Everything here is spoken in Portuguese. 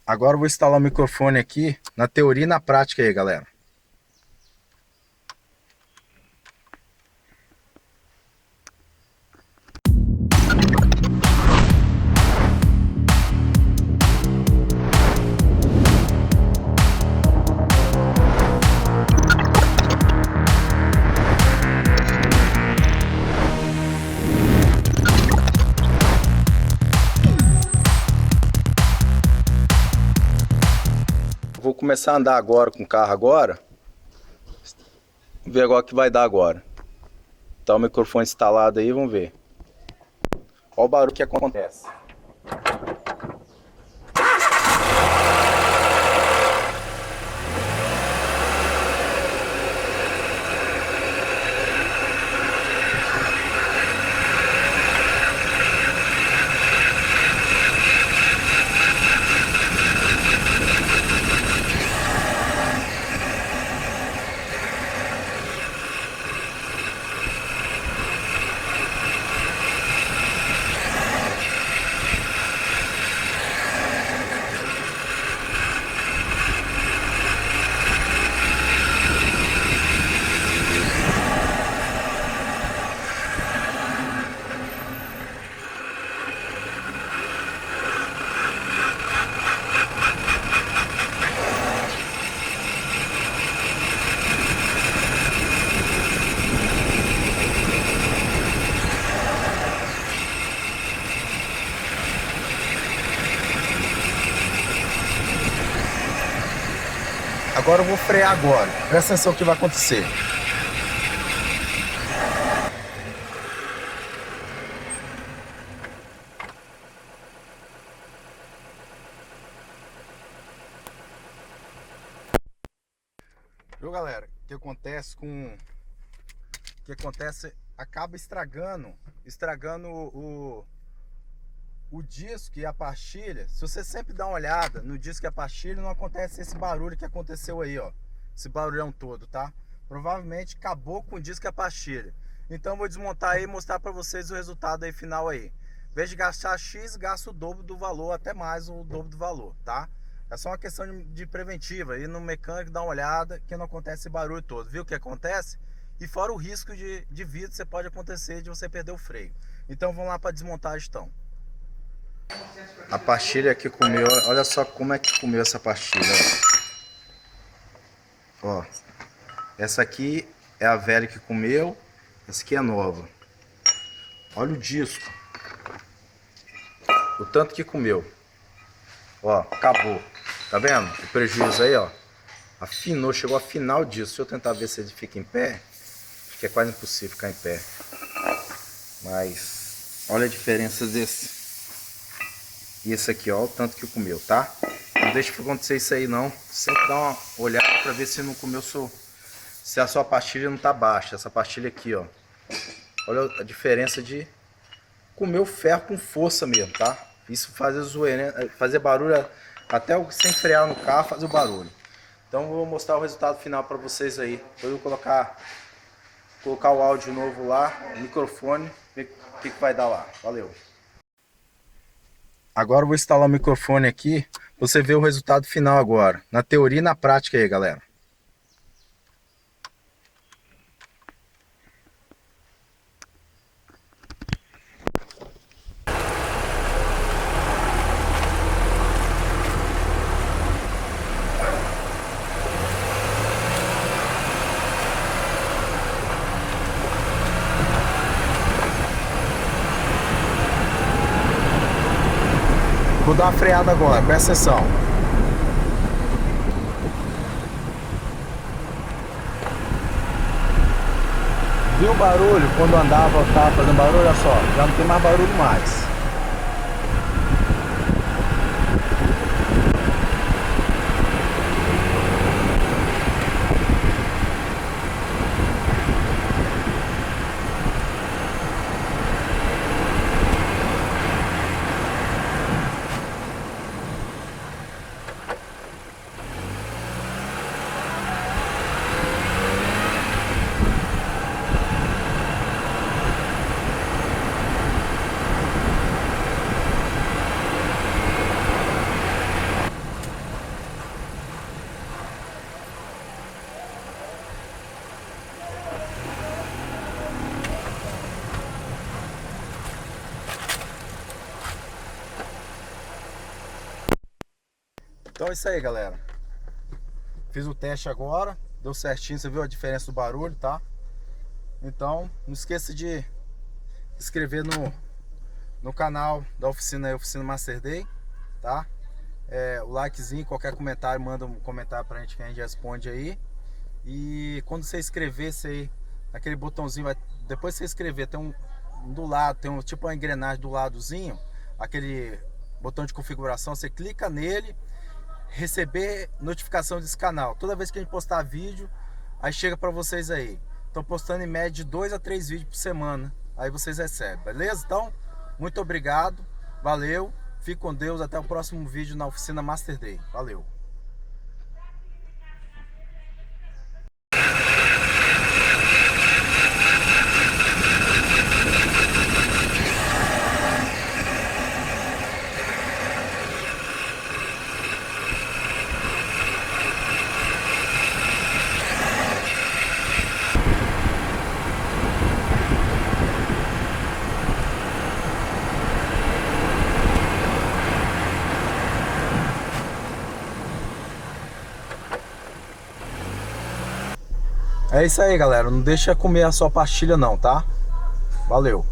Agora eu vou instalar o microfone aqui na teoria e na prática aí, galera. Vou começar a andar agora com o carro agora. Vamos ver agora o que vai dar agora. Tá o microfone instalado aí, vamos ver. Olha o barulho que acontece. Agora eu vou frear agora. Presta atenção no que vai acontecer. Viu, galera? O que acontece com... O que acontece... Acaba estragando o disco e a pastilha. Se você sempre dá uma olhada no disco e a pastilha, não acontece esse barulho que aconteceu aí, ó. Esse barulhão todo, tá? Provavelmente acabou com o disco e a pastilha. Então eu vou desmontar aí e mostrar pra vocês o resultado aí final aí. Em vez de gastar X, gasta o dobro do valor, até mais o dobro do valor, tá? É só uma questão de preventiva. Ir no mecânico, dar uma olhada, que não acontece esse barulho todo. Viu o que acontece? E fora o risco de vida que pode acontecer de você perder o freio. Então vamos lá para desmontar a gestão. A pastilha que comeu, olha só como é que comeu essa pastilha. Ó, essa aqui é a velha que comeu, essa aqui é nova. Olha o disco, o tanto que comeu. Ó, acabou. Tá vendo? O prejuízo aí, ó. Afinou, chegou a afinar o disco. Deixa eu tentar ver se ele fica em pé. Acho que é quase impossível ficar em pé. Mas olha a diferença desse. E esse aqui, ó, o tanto que comeu, tá? Não deixa acontecer isso aí não. Sempre dá uma olhada pra ver se não comeu se a sua pastilha não tá baixa. Essa pastilha aqui, ó. Olha a diferença de comer o ferro com força mesmo, tá? Isso fazer zoeira, né? Fazer barulho até sem frear no carro, fazer o barulho. Então eu vou mostrar o resultado final pra vocês aí. Depois eu vou colocar o áudio novo lá, o microfone, ver o que vai dar lá. Valeu! Agora eu vou instalar o microfone aqui, você vê o resultado final agora, na teoria e na prática aí, galera. Vou dar uma freada agora, presta atenção. Viu o barulho quando andava, estava fazendo barulho? Olha só, já não tem mais barulho mais. Então é isso aí, galera. Fiz o teste agora, deu certinho, você viu a diferença do barulho, tá? Então, não esqueça de se inscrever no canal da oficina aí, Oficina Master Day, tá? O likezinho, qualquer comentário, manda um comentário pra gente que a gente responde aí. E quando você inscrever, você aquele botãozinho, depois que você inscrever, tem do lado, tem tipo uma engrenagem do ladozinho, aquele botão de configuração, você clica nele, receber notificação desse canal. Toda vez que a gente postar vídeo, aí chega pra vocês aí. Estão postando em média de 2 a 3 vídeos por semana, aí vocês recebem, beleza? Então, muito obrigado, valeu, fique com Deus, até o próximo vídeo na Oficina Master Day. Valeu! É isso aí, galera. Não deixa comer a sua pastilha não, tá? Valeu!